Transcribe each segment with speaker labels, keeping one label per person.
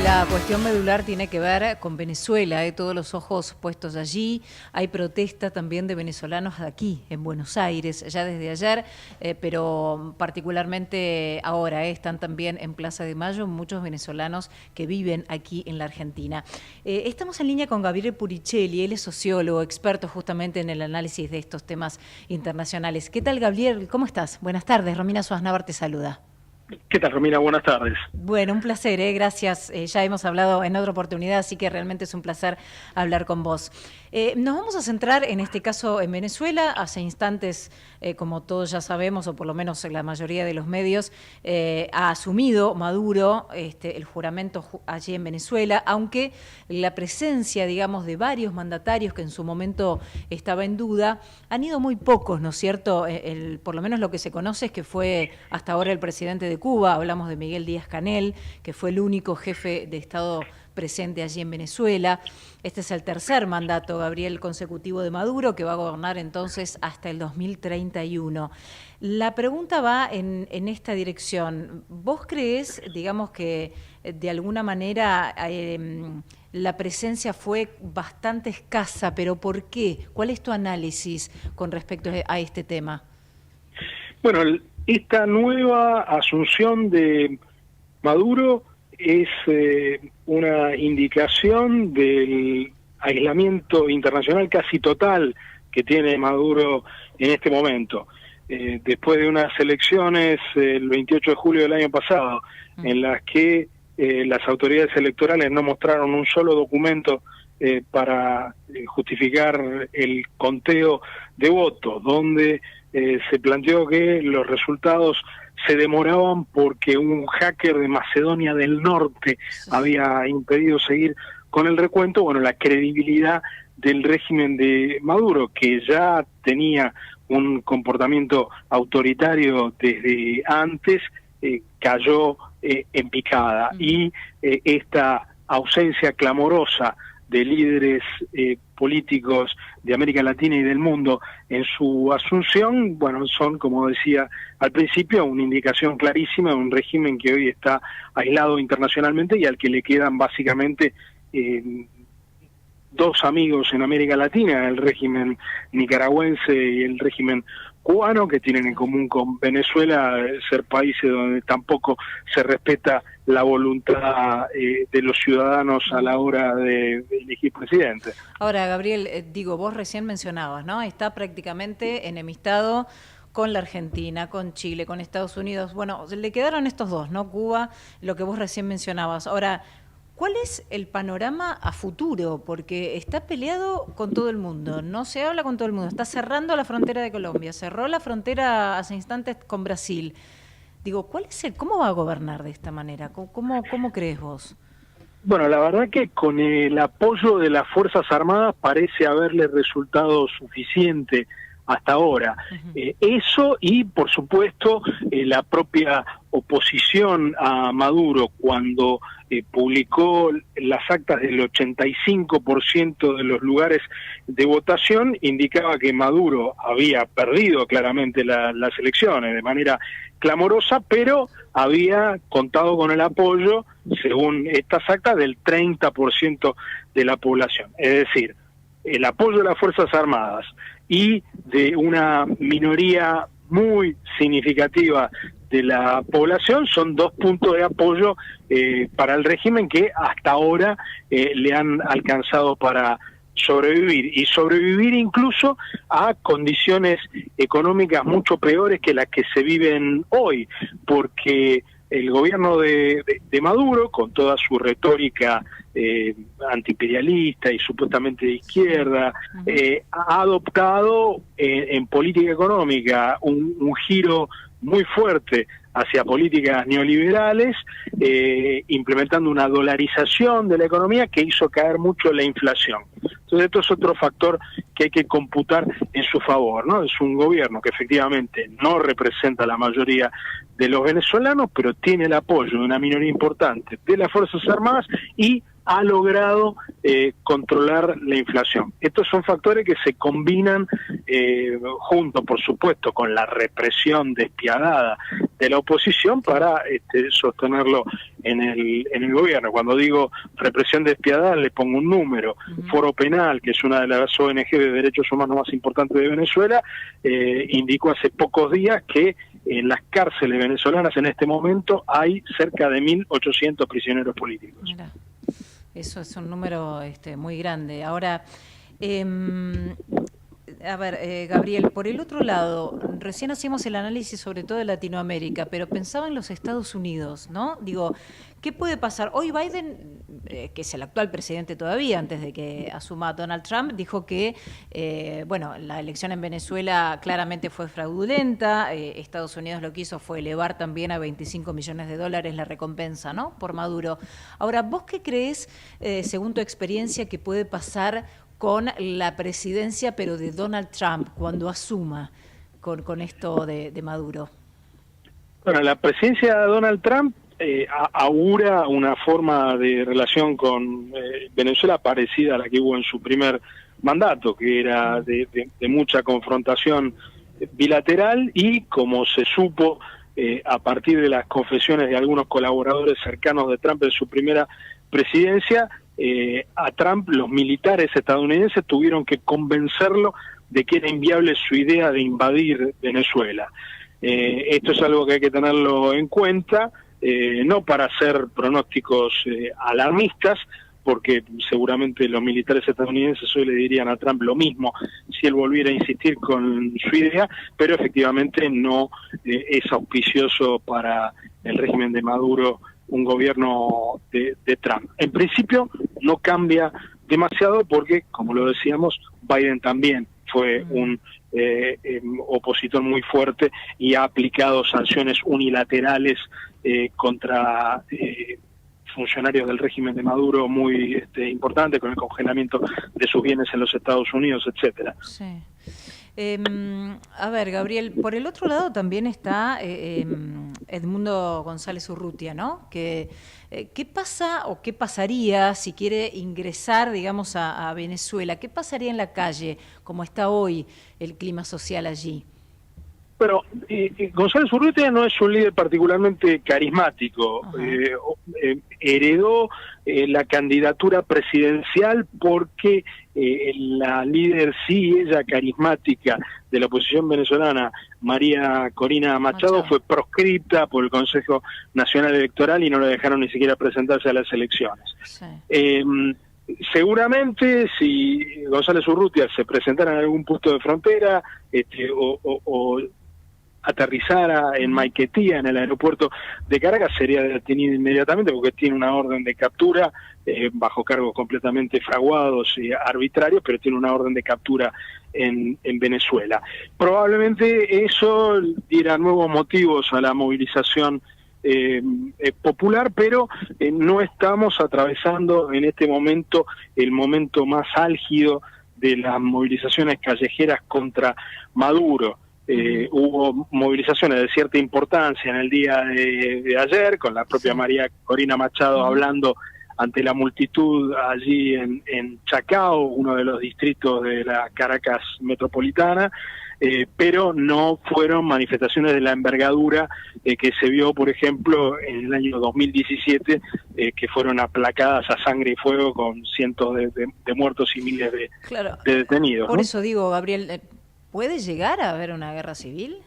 Speaker 1: La cuestión medular tiene que ver con Venezuela, todos los ojos puestos allí. Hay protesta también de venezolanos aquí, en Buenos Aires, ya desde ayer, pero particularmente ahora. Están también en Plaza de Mayo muchos venezolanos que viven aquí en la Argentina. Estamos en línea con Gabriel Puricelli, él es sociólogo, experto justamente en el análisis de estos temas internacionales. ¿Qué tal, Gabriel? ¿Cómo estás? Buenas tardes, Romina Suaznavar te saluda.
Speaker 2: ¿Qué tal, Romina? Buenas tardes.
Speaker 1: Bueno, un placer, gracias. Ya hemos hablado en otra oportunidad, así que realmente es un placer hablar con vos. Nos vamos a centrar en este caso en Venezuela. Hace instantes, como todos ya sabemos, o por lo menos la mayoría de los medios, ha asumido Maduro el juramento allí en Venezuela, aunque la presencia, digamos, de varios mandatarios que en su momento estaba en duda, han ido muy pocos, ¿no es cierto? Por lo menos lo que se conoce es que fue hasta ahora el presidente de Cuba, hablamos de Miguel Díaz-Canel, que fue el único jefe de Estado presente allí en Venezuela. Este es el tercer mandato, Gabriel, consecutivo de Maduro, que va a gobernar entonces hasta el 2031. La pregunta va en esta dirección. ¿Vos creés, digamos, que de alguna manera la presencia fue bastante escasa, pero por qué? ¿Cuál es tu análisis con respecto a este tema?
Speaker 2: Bueno, esta nueva asunción de Maduro es una indicación del aislamiento internacional casi total que tiene Maduro en este momento. Después de unas elecciones el 28 de julio del año pasado, en las que las autoridades electorales no mostraron un solo documento para justificar el conteo de votos, donde se planteó que los resultados se demoraban porque un hacker de Macedonia del Norte había impedido seguir con el recuento. Bueno, la credibilidad del régimen de Maduro, que ya tenía un comportamiento autoritario desde antes, cayó en picada. Y esta ausencia clamorosa de líderes políticos de América Latina y del mundo en su asunción, bueno, son, como decía al principio, una indicación clarísima de un régimen que hoy está aislado internacionalmente y al que le quedan básicamente dos amigos en América Latina, el régimen nicaragüense y el régimen cubano, que tienen en común con Venezuela ser países donde tampoco se respeta la voluntad de los ciudadanos a la hora de elegir presidente.
Speaker 1: Ahora, Gabriel, vos recién mencionabas, ¿no? Está prácticamente enemistado con la Argentina, con Chile, con Estados Unidos. Bueno, le quedaron estos dos, ¿no? Cuba, lo que vos recién mencionabas. Ahora, ¿cuál es el panorama a futuro? Porque está peleado con todo el mundo, no se habla con todo el mundo, está cerrando la frontera de Colombia, cerró la frontera hace instantes con Brasil. Digo, ¿cómo va a gobernar de esta manera? ¿Cómo crees vos?
Speaker 2: Bueno, la verdad que con el apoyo de las Fuerzas Armadas parece haberle resultado suficiente hasta ahora. Eso y, por supuesto, la propia oposición a Maduro, cuando publicó las actas del 85% de los lugares de votación, indicaba que Maduro había perdido claramente las elecciones de manera clamorosa, pero había contado con el apoyo, según estas actas, del 30% de la población. Es decir, el apoyo de las Fuerzas Armadas y de una minoría muy significativa de la población son dos puntos de apoyo para el régimen que hasta ahora le han alcanzado para sobrevivir, y sobrevivir incluso a condiciones económicas mucho peores que las que se viven hoy, porque el gobierno de Maduro, con toda su retórica antiimperialista y supuestamente de izquierda, ha adoptado en política económica un giro muy fuerte hacia políticas neoliberales, implementando una dolarización de la economía que hizo caer mucho la inflación. Entonces esto es otro factor que hay que computar en su favor, ¿no? Es un gobierno que efectivamente no representa a la mayoría de los venezolanos, pero tiene el apoyo de una minoría importante de las Fuerzas Armadas y ha logrado controlar la inflación. Estos son factores que se combinan junto por supuesto con la represión despiadada de la oposición para sostenerlo en el gobierno. Cuando digo represión despiadada le pongo un número. Foro Penal, que es una de las ONG de derechos humanos más importantes de Venezuela, indicó hace pocos días que en las cárceles venezolanas en este momento hay cerca de 1.800 prisioneros políticos.
Speaker 1: Mira, eso es un número muy grande. Ahora, a ver, Gabriel, por el otro lado, recién hacíamos el análisis sobre todo de Latinoamérica, pero pensaba en los Estados Unidos, ¿no? Digo, ¿qué puede pasar? Hoy Biden, que es el actual presidente todavía, antes de que asuma Donald Trump, dijo que, bueno, la elección en Venezuela claramente fue fraudulenta. Estados Unidos lo que hizo fue elevar también a $25 millones la recompensa, ¿no?, por Maduro. Ahora, ¿vos qué crees, según tu experiencia, que puede pasar con la presidencia, pero de Donald Trump, cuando asuma con esto de Maduro?
Speaker 2: Bueno, la presidencia de Donald Trump augura una forma de relación con Venezuela parecida a la que hubo en su primer mandato, que era de mucha confrontación bilateral y, como se supo a partir de las confesiones de algunos colaboradores cercanos de Trump en su primera presidencia, a Trump los militares estadounidenses tuvieron que convencerlo de que era inviable su idea de invadir Venezuela. Esto es algo que hay que tenerlo en cuenta, no para hacer pronósticos alarmistas, porque seguramente los militares estadounidenses hoy le dirían a Trump lo mismo si él volviera a insistir con su idea, pero efectivamente no es auspicioso para el régimen de Maduro un gobierno de Trump. En principio no cambia demasiado porque, como lo decíamos, Biden también fue un opositor muy fuerte y ha aplicado sanciones unilaterales contra funcionarios del régimen de Maduro muy importantes, con el congelamiento de sus bienes en los Estados Unidos, etcétera.
Speaker 1: Sí. A ver, Gabriel, por el otro lado también está Edmundo González Urrutia, ¿no? ¿Qué pasa o qué pasaría si quiere ingresar, digamos, a Venezuela? ¿Qué pasaría en la calle, como está hoy el clima social allí?
Speaker 2: Pero González Urrutia no es un líder particularmente carismático. Heredó la candidatura presidencial porque la líder ella carismática de la oposición venezolana, María Corina Machado, fue proscripta por el Consejo Nacional Electoral y no le dejaron ni siquiera presentarse a las elecciones. Sí. Seguramente si González Urrutia se presentara en algún punto de frontera o aterrizara en Maiquetía, en el aeropuerto de Caracas, sería detenido inmediatamente porque tiene una orden de captura bajo cargos completamente fraguados y arbitrarios, pero tiene una orden de captura en Venezuela. Probablemente eso diera nuevos motivos a la movilización popular, pero no estamos atravesando en este momento el momento más álgido de las movilizaciones callejeras contra Maduro. Hubo movilizaciones de cierta importancia en el día de ayer, con la propia María Corina Machado hablando ante la multitud allí en Chacao, uno de los distritos de la Caracas metropolitana, pero no fueron manifestaciones de la envergadura que se vio, por ejemplo, en el año 2017, que fueron aplacadas a sangre y fuego con cientos de muertos y miles de detenidos.
Speaker 1: Por eso digo, Gabriel, ¿puede llegar a haber una guerra civil?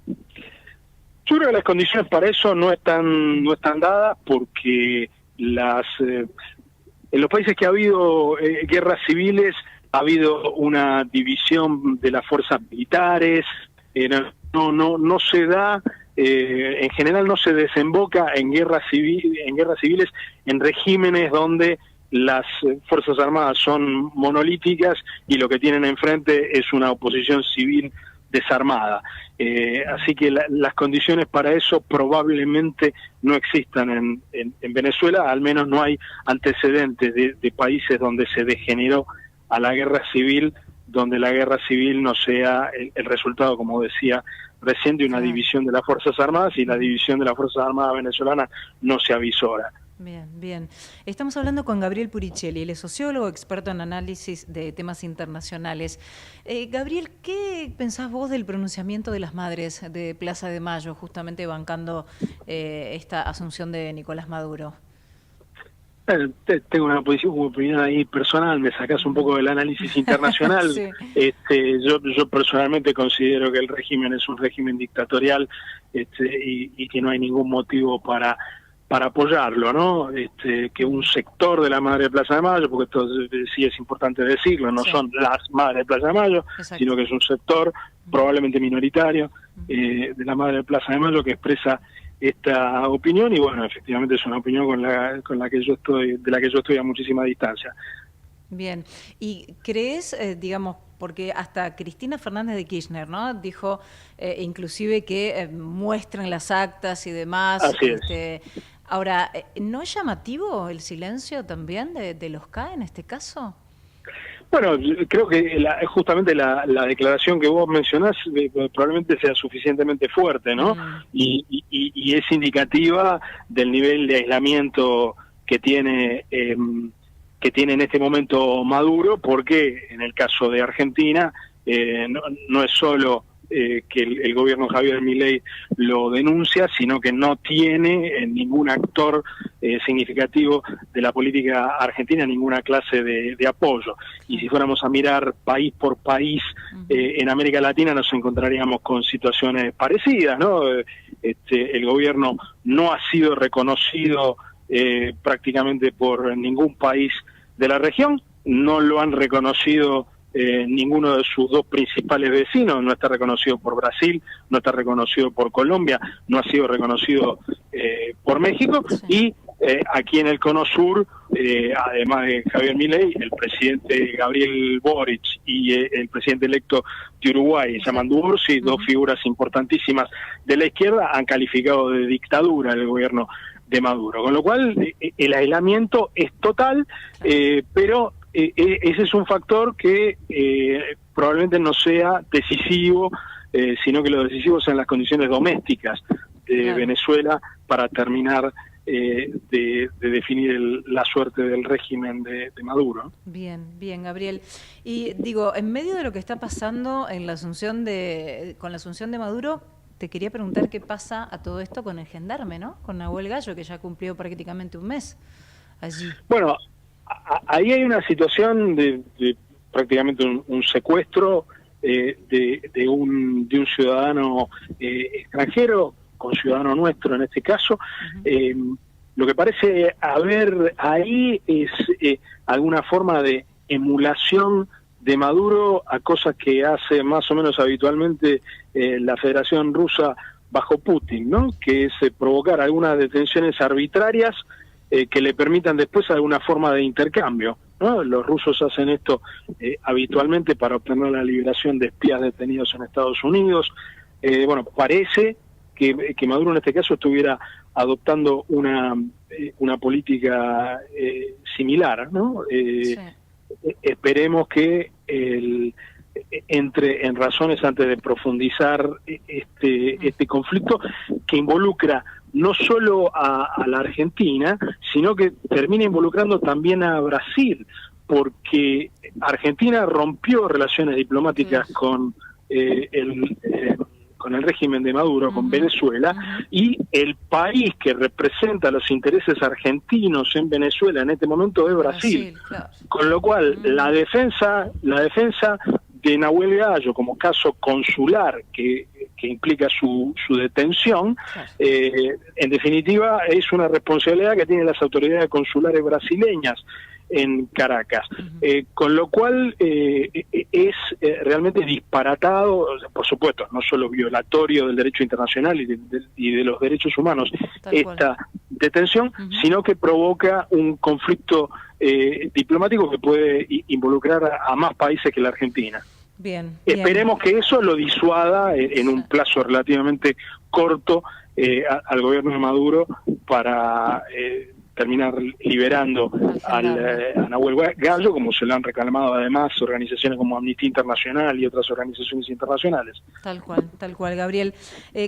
Speaker 2: Yo creo que las condiciones para eso no están dadas, porque en los países que ha habido guerras civiles ha habido una división de las fuerzas militares, no se da, en general no se desemboca en guerras civiles en regímenes donde las Fuerzas Armadas son monolíticas y lo que tienen enfrente es una oposición civil desarmada. Así que las condiciones para eso probablemente no existan en Venezuela, al menos no hay antecedentes de países donde se degeneró a la guerra civil, donde la guerra civil no sea el resultado, como decía recién, de una división de las Fuerzas Armadas, y la división de las Fuerzas Armadas venezolanas no se avisora.
Speaker 1: Bien, bien. Estamos hablando con Gabriel Puricelli, él es sociólogo, experto en análisis de temas internacionales. Gabriel, ¿qué pensás vos del pronunciamiento de las madres de Plaza de Mayo, justamente bancando esta asunción de Nicolás Maduro?
Speaker 2: Tengo una opinión ahí personal, me sacás un poco del análisis internacional.
Speaker 1: Sí.
Speaker 2: Yo personalmente considero que el régimen es un régimen dictatorial, y que no hay ningún motivo para apoyarlo, ¿no? Que un sector de la Madre de Plaza de Mayo, porque esto sí es importante decirlo, no son las Madres de Plaza de Mayo, sino que es un sector probablemente minoritario de la Madre de Plaza de Mayo que expresa esta opinión, y bueno, efectivamente es una opinión de la que yo estoy a muchísima distancia.
Speaker 1: Bien, ¿y crees, digamos, porque hasta Cristina Fernández de Kirchner, ¿no?, dijo inclusive que muestren las actas y demás?
Speaker 2: Así es.
Speaker 1: Ahora, ¿no es llamativo el silencio también de los K en este caso?
Speaker 2: Bueno, creo que justamente la declaración que vos mencionás probablemente sea suficientemente fuerte, ¿no? Y es indicativa del nivel de aislamiento que tiene en este momento Maduro, porque en el caso de Argentina no es solo que el gobierno de Javier Milei lo denuncia, sino que no tiene ningún actor significativo de la política argentina ninguna clase de apoyo. Y si fuéramos a mirar país por país en América Latina, nos encontraríamos con situaciones parecidas, ¿no? El gobierno no ha sido reconocido prácticamente por ningún país de la región, no lo han reconocido ninguno de sus dos principales vecinos, no está reconocido por Brasil, no está reconocido por Colombia, no ha sido reconocido por México, y aquí en el Cono Sur, además de Javier Milei, el presidente Gabriel Boric y el presidente electo de Uruguay, Yamandu Orsi, dos figuras importantísimas de la izquierda, han calificado de dictadura el gobierno de Maduro, con lo cual el aislamiento es total, pero ese es un factor que probablemente no sea decisivo, sino que lo decisivo sean las condiciones domésticas de Venezuela para terminar de definir la suerte del régimen de Maduro.
Speaker 1: Bien, bien, Gabriel. Y digo, en medio de lo que está pasando en la con la asunción de Maduro, te quería preguntar qué pasa a todo esto con el gendarme, ¿no? Con Nahuel Gallo, que ya cumplió prácticamente un mes allí.
Speaker 2: Bueno, ahí hay una situación de prácticamente un secuestro de un ciudadano extranjero, con ciudadano nuestro en este caso. Lo que parece haber ahí es alguna forma de emulación de Maduro a cosas que hace más o menos habitualmente la Federación Rusa bajo Putin, ¿no? Que es provocar algunas detenciones arbitrarias que le permitan después alguna forma de intercambio, ¿no? Los rusos hacen esto habitualmente para obtener la liberación de espías detenidos en Estados Unidos. Bueno, parece que Maduro en este caso estuviera adoptando una política similar, ¿no? Sí. Esperemos que entre en razones antes de profundizar este conflicto que involucra no solo a la Argentina, sino que termina involucrando también a Brasil, porque Argentina rompió relaciones diplomáticas con el régimen de Maduro, con Venezuela, y el país que representa los intereses argentinos en Venezuela en este momento es Brasil. Claro. Con lo cual, la defensa de Nahuel Gallo como caso consular que implica su detención, en definitiva es una responsabilidad que tienen las autoridades consulares brasileñas en Caracas, con lo cual es realmente disparatado, por supuesto, no solo violatorio del derecho internacional y de los derechos humanos esta detención, sino que provoca un conflicto diplomático que puede involucrar a más países que la Argentina.
Speaker 1: Bien,
Speaker 2: Esperemos que eso lo disuada en un plazo relativamente corto al gobierno de Maduro para terminar liberando a Nahuel Gallo, como se lo han reclamado además organizaciones como Amnistía Internacional y otras organizaciones internacionales.
Speaker 1: Tal cual, Gabriel.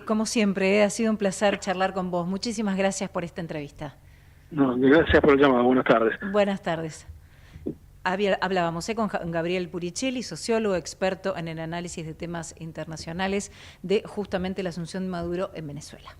Speaker 1: Como siempre, ha sido un placer charlar con vos. Muchísimas gracias por esta entrevista.
Speaker 2: No, gracias por el llamado. Buenas tardes.
Speaker 1: Buenas tardes. Hablábamos con Gabriel Puricelli, sociólogo experto en el análisis de temas internacionales de justamente la asunción de Maduro en Venezuela.